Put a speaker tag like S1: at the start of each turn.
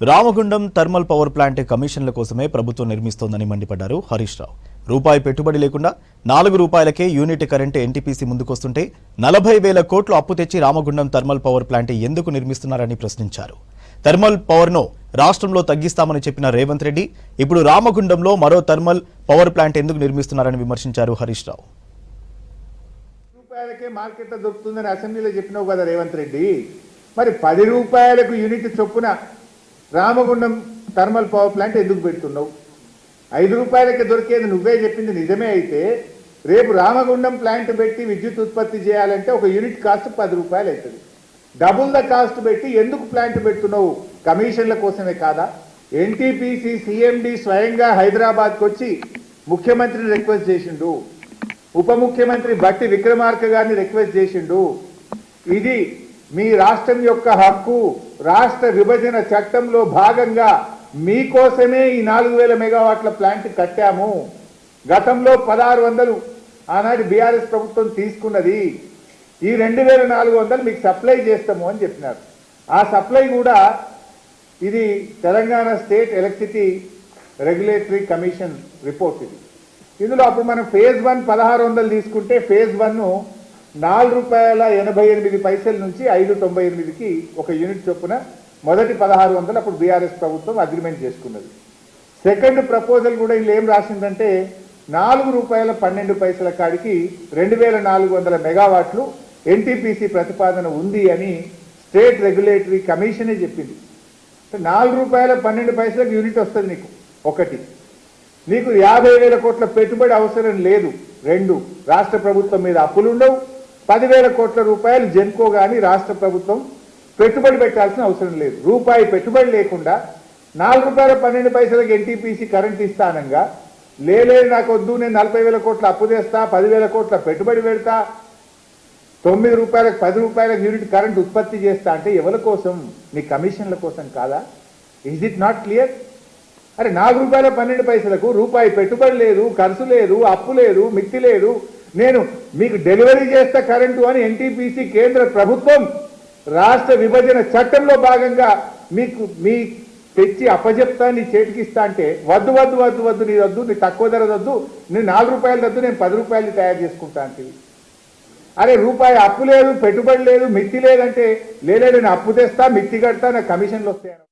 S1: Ramagundam thermal power plant కమిషన్ల కోసమే ప్రభుత్వం నిర్మిస్తోందని మండిపడ్డారు హరీష్ రావు. రూపాయి పెట్టుబడి లేకుండా ₹4 యూనిట్ కరెంటు ఎన్టీపీసీ ముందుకొస్తుంటే 40,000 కోట్లు అప్పు తెచ్చి రామగుండం థర్మల్ పవర్ ప్లాంట్ ఎందుకు నిర్మిస్తున్నారని ప్రశ్నించారు. థర్మల్ పవర్ను రాష్ట్రంలో తగ్గిస్తామని చెప్పిన రేవంత్ రెడ్డి ఇప్పుడు రామగుండంలో మరో థర్మల్ పవర్ ప్లాంట్ ఎందుకు నిర్మిస్తున్నారని విమర్శించారు హరీష్ రావు.
S2: రూపాయలకే మార్కెట్లో దొరుకుతుందని అసెంబ్లీలో చెప్పినావు కదా రేవంత్ రెడ్డి, మరి ₹10 యూనిట్ చొప్పున రామగుండం థర్మల్ పవర్ ప్లాంట్ ఎందుకు పెడుతున్నావు? ₹5 దొరికేది నువ్వే చెప్పింది నిజమే అయితే రేపు రామగుండం ప్లాంట్ పెట్టి విద్యుత్ ఉత్పత్తి చేయాలంటే ఒక యూనిట్ కాస్ట్ ₹10 అవుతుంది. డబుల్ ద కాస్ట్ పెట్టి ఎందుకు ప్లాంట్ పెడుతున్నావు? కమిషన్ల కోసమే కాదా? ఎన్టీపీసీ సీఎండీ స్వయంగా హైదరాబాద్కి వచ్చి ముఖ్యమంత్రిని రిక్వెస్ట్ చేసిండు, ఉప ముఖ్యమంత్రి బట్టి విక్రమార్క గారిని రిక్వెస్ట్ చేసిండు. ఇది మీ రాష్ట్రం యొక్క హక్కు, రాష్ట్ర విభజన చట్టంలో భాగంగా మీకోసమే ఈ 4,000 మెగావాట్ల ప్లాంట్ కట్టాము. గతంలో 1,600 ఆనాటి బీఆర్ఎస్ ప్రభుత్వం తీసుకున్నది. ఈ 2,400 మీకు సప్లై చేస్తాము అని చెప్పినారు. ఆ సప్లై కూడా ఇది Telangana state electricity regulatory commission report. ఇందులో అప్పుడు మనం ఫేజ్ 1 1,600 తీసుకుంటే ఫేజ్ 1 ₹4.88 నుంచి 5.98కి ఒక యూనిట్ చొప్పున మొదటి 1,600 అప్పుడు బీఆర్ఎస్ ప్రభుత్వం అగ్రిమెంట్ చేసుకున్నది. సెకండ్ ప్రపోజల్ కూడా ఇలా ఏం రాసిందంటే ₹4.12 కాడికి 2,400 మెగావాట్లు ఎన్టీపీసీ ప్రతిపాదన ఉంది అని స్టేట్ రెగ్యులేటరీ కమిషనే చెప్పింది. ₹4.12 యూనిట్ వస్తుంది నీకు. ఒకటి, నీకు 50,000 కోట్ల పెట్టుబడి అవసరం లేదు. 2, రాష్ట్ర ప్రభుత్వం మీద అప్పులు ఉండవు. 10,000 కోట్ల రూపాయలు జెన్కో కానీ రాష్ట్ర ప్రభుత్వం పెట్టుబడి పెట్టాల్సిన అవసరం లేదు. రూపాయి పెట్టుబడి లేకుండా ₹4.12 ఎన్టీపీసీ కరెంట్ ఇస్తానంగా లేదు నాకు వద్దు, నేను 40,000 కోట్ల అప్పు తెస్తా, 10,000 కోట్ల పెట్టుబడి పెడతా, ₹9 ₹10 యూనిట్ కరెంట్ ఉత్పత్తి చేస్తా అంటే ఎవరి కోసం? నీ కమిషన్ల కోసం కాదా? Is it not clear? అరే ₹4.12 రూపాయి పెట్టుబడి లేదు, ఖర్చు లేదు, అప్పు లేదు, మిత్తి లేదు, నేను మీకు డెలివరీ చేస్తా కరెంటు అని ఎన్టీపీసీ కేంద్ర ప్రభుత్వం రాష్ట్ర విభజన చట్టంలో భాగంగా మీకు మీ తెచ్చి అప్పజెప్తా, నీ చేతికిస్తా అంటే వద్దు వద్దు వద్దు వద్దు, నీ వద్దు, నీ తక్కువ ధర వద్దు, నీ ₹4 వద్దు, నేను ₹10 తయారు చేసుకుంటా అంటే. అరే రూపాయి అప్పు లేదు, పెట్టుబడి లేదు, మిత్తి లేదంటే లేదు, నేను అప్పు తెస్తా, మిత్తి కడతా, నా కమిషన్లు వస్తాయని.